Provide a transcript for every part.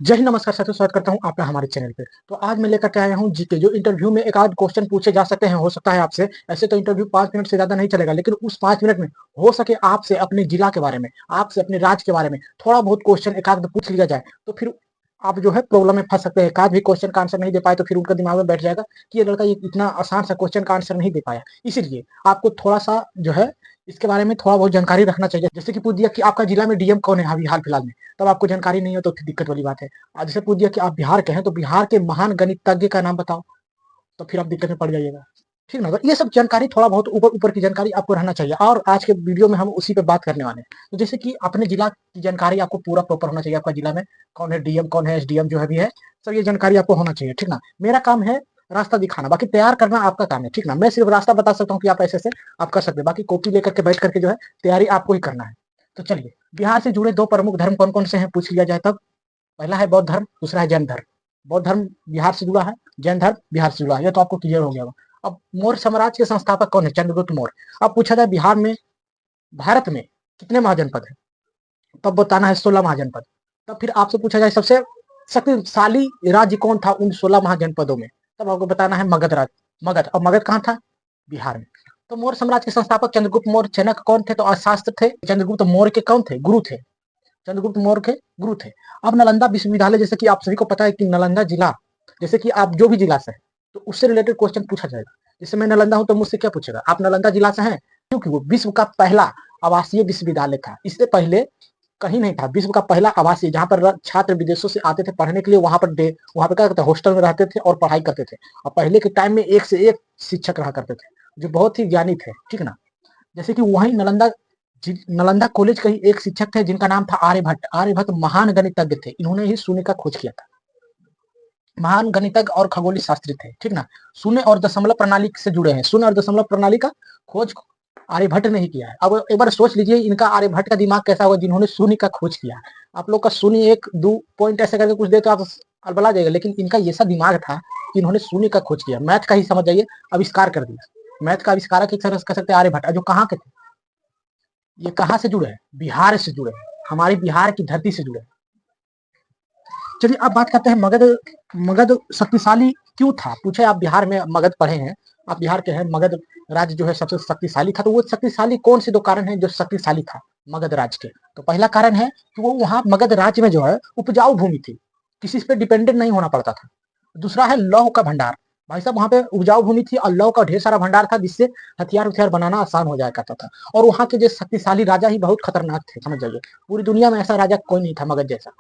जय हिंद, नमस्कार साथियों, स्वागत करता हूं आपका हमारे चैनल पे। तो आज मैं लेकर के आया हूं जीके, जो इंटरव्यू में एक आध क्वेश्चन पूछे जा सकते हैं, हो सकता है आपसे। ऐसे तो इंटरव्यू 5 मिनट से ज्यादा नहीं चलेगा, लेकिन उस 5 मिनट में हो सके आपसे अपने जिला के बारे में, आपसे अपने राज्य के बारे में थोड़ा बहुत क्वेश्चन एक आध पूछ लिया जाए, तो फिर आप जो है प्रॉब्लम में फंस सकते हैं। एक आध भी क्वेश्चन का आंसर नहीं दे पाए तो फिर उनका दिमाग में बैठ जाएगा कि ये लड़का ये इतना आसान सा क्वेश्चन का आंसर नहीं दे पाया। इसीलिए आपको थोड़ा सा जो है इसके बारे में थोड़ा बहुत जानकारी रखना चाहिए। जैसे कि पूछ दिया कि आपका जिला में डीएम कौन है अभी हाल फिलहाल में, तब आपको जानकारी नहीं हो तो फिर दिक्कत वाली बात है। आज जैसे पूछ दिया कि आप बिहार के हैं, तो बिहार के महान गणितज्ञ का नाम बताओ, तो फिर आप दिक्कत में पड़ जाइएगा। ठीक ना? तो ये सब जानकारी थोड़ा बहुत ऊपर ऊपर की जानकारी आपको रहना चाहिए, और आज के वीडियो में हम उसी पे बात करने वाले हैं। तो जैसे कि अपने जिला की जानकारी आपको पूरा प्रॉपर होना चाहिए। आपका जिला में कौन है डीएम, कौन है एसडीएम, जो है भी है, सब ये जानकारी आपको होना चाहिए। ठीक ना? मेरा काम है रास्ता दिखाना, बाकी तैयार करना आपका काम है। ठीक ना? मैं सिर्फ रास्ता बता सकता हूँ कि आप ऐसे से आप कर सकते हैं, बाकी कॉपी लेकर के बैठ करके जो है तैयारी आपको ही करना है। तो चलिए, बिहार से जुड़े 2 प्रमुख धर्म कौन-कौन से हैं पूछ लिया जाए तब। पहला है बौद्ध धर्म, दूसरा है जैन धर्म। बौद्ध धर्म बिहार से जुड़ा है, जैन धर्म बिहार से जुड़ा है, ये तो आपको क्लियर हो गया होगा। अब मौर्य साम्राज्य के संस्थापक कौन है? चंद्रगुप्त मौर्य। अब पूछा जाए बिहार में, भारत में कितने महाजनपद है, तब बताना है 16 महाजनपद। तब फिर आपसे पूछा जाए सबसे शक्तिशाली राज्य कौन था उन 16 महाजनपदों में, तब आपको बताना है मगध राज्य। मगध, अब मगध कहाँ था? बिहार में। तो मौर्य साम्राज्य के संस्थापक चंद्रगुप्त मौर्य। जनक कौन थे? तो अर्थशास्त्र थे। चंद्रगुप्त मौर्य के कौन थे? गुरु थे। चंद्रगुप्त मौर्य के गुरु थे। अब नालंदा विश्वविद्यालय, जैसे कि आप सभी को पता है कि नालंदा जिला, जैसे कि आप जो भी जिला से हैं तो उससे रिलेटेड क्वेश्चन पूछा जाएगा। जैसे मैं नालंदा हूं तो मुझसे क्या पूछेगा, आप नालंदा जिला से हैं, क्योंकि वो विश्व का पहला आवासीय विश्वविद्यालय था। इससे पहले कहीं नहीं था। विश्व का पहला आवासीय, जहां पर छात्र विदेशों से आते थे पढ़ने के लिए, वहां पर क्या करते, हॉस्टल में रहते थे और पढ़ाई करते थे। और पहले के टाइम में एक से एक शिक्षक रहा करते थे, जो बहुत ही ज्ञानी थे। ठीक ना? जैसे कि वहीं नालंदा कॉलेज के ही एक शिक्षक थे जिनका नाम था आर्यभट्ट। आर्यभट्ट महान गणितज्ञ थे, इन्होंने ही शून्य का खोज किया था। महान गणितज्ञ और खगोलीय शास्त्री थे। ठीक ना? शून्य और दशमलव प्रणाली से जुड़े हैं। शून्य और दशमलव प्रणाली का खोज आर्यभट्ट ने ही किया है। अब एक बार सोच लीजिए, इनका आर्यभट्ट का दिमाग कैसा होगा जिन्होंने शून्य का खोज किया। आप लोग का शून्य एक दो पॉइंट ऐसे करके कुछ दे तो आप अलबला जाएगा, लेकिन इनका ऐसा दिमाग था कि इन्होंने शून्य का खोज किया। मैथ का ही समझ जाइए, आविष्कार कर दिया। मैथ का आविष्कारक एक तरह से कह सकते हैं आर्यभट्ट, जो कहाँ के थे, ये कहाँ से जुड़े हैं? बिहार से जुड़े हैं, हमारी बिहार की धरती से जुड़े हैं। चलिए अब बात करते हैं मगध। मगध शक्तिशाली क्यों था? पूछे आप बिहार में मगध पढ़े हैं, आप बिहार के हैं, मगध राज्य जो है सबसे शक्तिशाली था। तो वो शक्तिशाली कौन से 2 कारण हैं जो शक्तिशाली था मगध राज्य के? तो पहला कारण है कि वो वहां मगध राज्य में जो है उपजाऊ भूमि थी, किसी पे डिपेंडेंट नहीं होना पड़ता था। दूसरा है लौह का भंडार। भाई साहब, वहां पे उपजाऊ भूमि थी और लौह का ढेर सारा भंडार था, जिससे हथियार उथियार बनाना आसान हो जाया करता था। और वहां के जो शक्तिशाली राजा ही बहुत खतरनाक थे, समझ जाइए। पूरी दुनिया में ऐसा राजा कोई नहीं था मगध जैसा।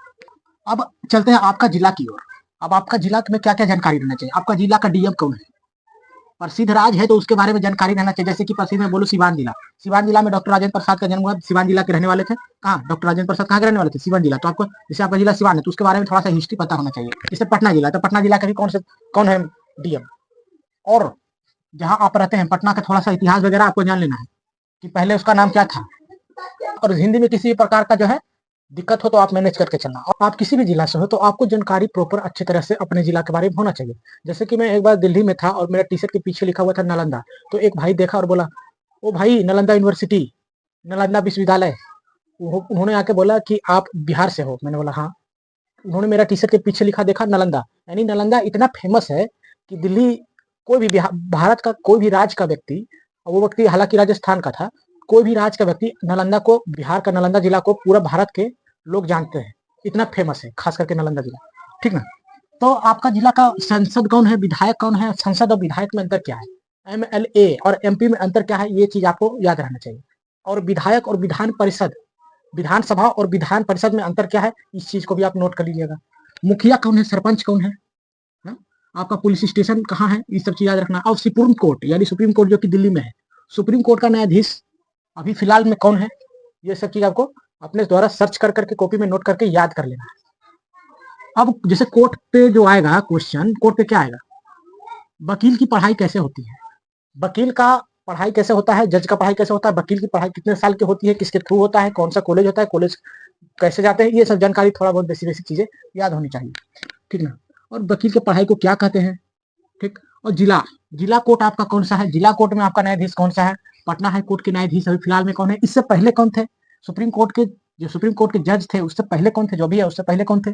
अब चलते हैं आपका जिला की ओर। अब आपका जिला में क्या क्या जानकारी रहना चाहिए? आपका जिला का डीएम कौन है? प्रसिद्ध राज है तो उसके बारे में जानकारी रहना चाहिए। जैसे कि प्रसिद्ध में बोलो सिवान जिला। सिवान जिला में डॉक्टर राजेंद्र प्रसाद का जन्म हुआ। सिवान जिला के रहने वाले थे। कहाँ डॉक्टर राजेंद्र प्रसाद कहाँ के रहने वाले थे? सिवान जिला। तो आपको, जैसे आपका जिला सिवान है तो उसके बारे में थोड़ा सा हिस्ट्री पता होना चाहिए। जैसे पटना जिला, तो पटना जिला का भी कौन है डीएम? और जहाँ आप रहते हैं पटना का थोड़ा सा इतिहास वगैरह आपको जान लेना है कि पहले उसका नाम क्या था। और हिंदी में किसी भी प्रकार का जो है दिक्कत हो तो आप मैनेज करके चलना। और आप किसी भी जिला से हो तो आपको जानकारी प्रॉपर अच्छी तरह से अपने जिला के बारे में होना चाहिए। जैसे कि मैं एक बार दिल्ली में था और मेरा टी शर्ट के पीछे लिखा हुआ था नालंदा, तो एक भाई देखा और बोला, ओ भाई, नालंदा यूनिवर्सिटी, नालंदा विश्वविद्यालय। उन्होंने आके बोला कि आप बिहार से हो? मैंने बोला हाँ। उन्होंने मेरा टी शर्ट के पीछे लिखा देखा नालंदा, यानी नालंदा इतना फेमस है कि दिल्ली, कोई भी भारत का कोई भी राज्य का व्यक्ति, और वो व्यक्ति हालांकि राजस्थान का था, कोई भी राज्य का व्यक्ति नालंदा को, बिहार का नालंदा जिला को पूरा भारत के लोग जानते हैं, इतना फेमस है खास करके नालंदा जिला। ठीक ना? तो आपका जिला का सांसद कौन है, विधायक कौन है? संसद और विधायक में अंतर क्या है? एमएलए और एमपी में अंतर क्या है? ये चीज आपको याद रहना चाहिए। और विधायक और विधान परिषद, विधानसभा और विधान परिषद में अंतर क्या है, इस चीज को भी आप नोट कर लीजिएगा। मुखिया कौन है, सरपंच कौन है, हा? आपका पुलिस स्टेशन कहाँ है, ये सब चीज याद रखना। और सुप्रीम कोर्ट, यानी सुप्रीम कोर्ट जो कि दिल्ली में है, सुप्रीम कोर्ट का न्यायाधीश अभी फिलहाल में कौन है, ये सब चीज आपको अपने द्वारा सर्च कर करके कॉपी में नोट करके याद कर लेना है। अब जैसे कोर्ट पे जो आएगा क्वेश्चन, कोर्ट पे क्या आएगा, वकील की पढ़ाई कैसे होती है, वकील का पढ़ाई कैसे होता है, जज का पढ़ाई कैसे होता है, वकील की पढ़ाई कितने साल की होती है, किसके थ्रू होता है, कौन सा कॉलेज होता है, कॉलेज कैसे जाते हैं, ये सब जानकारी थोड़ा बहुत बेसिक बेसिक चीजें याद होनी चाहिए। ठीक ना? और वकील की पढ़ाई को क्या कहते हैं। ठीक। और जिला, जिला कोर्ट आपका कौन सा है, जिला कोर्ट में आपका न्यायाधीश कौन सा है? पटना हाई कोर्ट के न्यायाधीश अभी फिलहाल में कौन है? इससे पहले कौन थे? सुप्रीम कोर्ट के, जो सुप्रीम कोर्ट के जज थे उससे पहले कौन थे? जो भी है उससे पहले कौन थे?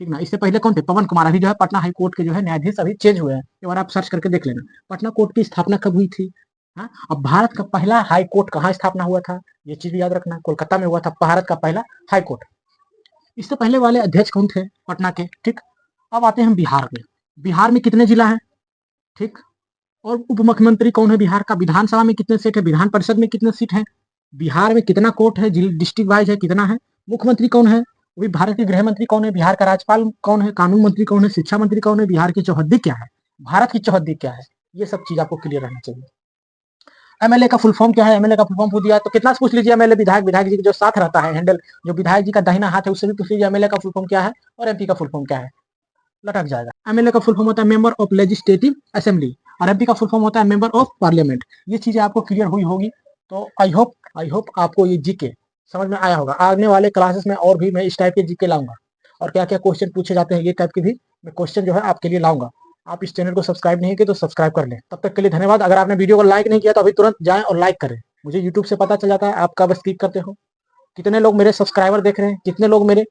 ठीक ना। इससे पहले कौन थे? पवन कुमार। अभी जो है पटना हाई कोर्ट के जो है न्यायाधीश अभी चेंज हुए हैं, एक बार आप सर्च करके देख लेना। पटना कोर्ट की स्थापना कब हुई थी? हाँ, अब भारत का पहला हाई कोर्ट कहाँ स्थापना हुआ था? ये चीज भी याद रखना, कोलकाता में हुआ था भारत का पहला हाई कोर्ट। इससे पहले वाले अध्यक्ष कौन थे पटना के? ठीक। अब आते हैं हम बिहार में। बिहार में कितने जिला हैं? ठीक। और उप मुख्यमंत्री कौन है बिहार का? विधानसभा में कितने सीट है? विधान परिषद में कितने सीट है? बिहार में कितना कोर्ट है? डिस्ट्रिक्ट वाइज है कितना है? मुख्यमंत्री कौन है? वही भारत के गृह मंत्री कौन है? बिहार का राज्यपाल कौन है? कानून मंत्री कौन है? शिक्षा मंत्री कौन है? बिहार की चौहद्दी क्या है? भारत की चौहद्दी क्या है? ये सब चीज आपको क्लियर रहना चाहिए। एमएलए का फुल फॉर्म क्या है? एमएलए का फुल फॉर्म पूछ दिया तो कितना से पूछ लीजिए। एमएलए विधायक, विधायक जी के जो साथ रहता है हैंडल, जो विधायक जी का दाहिना हाथ है, उससे भी पूछ लीजिए एमएलए का फुल फॉर्म क्या है और एमपी का फुल फॉर्म क्या है, लटक जाएगा। एमएलए का फुल फॉर्म होता है मेंबर ऑफ लेजिस्लेटिव असेंबली और एमपी का फुल फॉर्म होता है मेंबर ऑफ पार्लियामेंट। ये चीजें आपको क्लियर हुई होगी। तो आई होप आपको ये जीके समझ में आया होगा। आने वाले क्लासेस में और भी मैं इस टाइप के जीके लाऊंगा और क्या क्या क्वेश्चन पूछे जाते हैं ये टाइप के भी मैं क्वेश्चन जो है आपके लिए लाऊंगा। आप इस चैनल को सब्सक्राइब नहीं किए तो सब्सक्राइब कर लें। तब तक के लिए धन्यवाद। अगर आपने वीडियो को लाइक नहीं किया तो अभी तुरंत जाएं और लाइक करें। मुझे यूट्यूब से पता चल जाता है आप कब क्लिक करते हो, कितने लोग मेरे सब्सक्राइबर देख रहे हैं, कितने लोग मेरे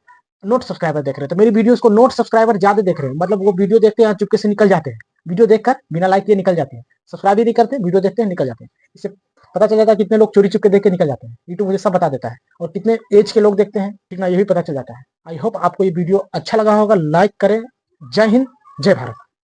नोट सब्सक्राइबर देख रहे हैं। तो मेरी वीडियोस को नोट सब्सक्राइबर ज्यादा देख रहे हैं, मतलब वो वीडियो देखते हैं चुपके से निकल जाते हैं, वीडियो देखकर बिना लाइक किए निकल जाते हैं, सब्सक्राइब ही नहीं करते, वीडियो देखते हैं निकल जाते हैं। इससे पता चल जाता है कितने लोग चोरी चुप के देख के निकल जाते हैं। यूट्यूब मुझे सब बता देता है और कितने एज के लोग देखते हैं, ठीक ना, ये भी पता चल जाता है। आई होप आपको ये वीडियो अच्छा लगा होगा। लाइक करें। जय हिंद, जय भारत।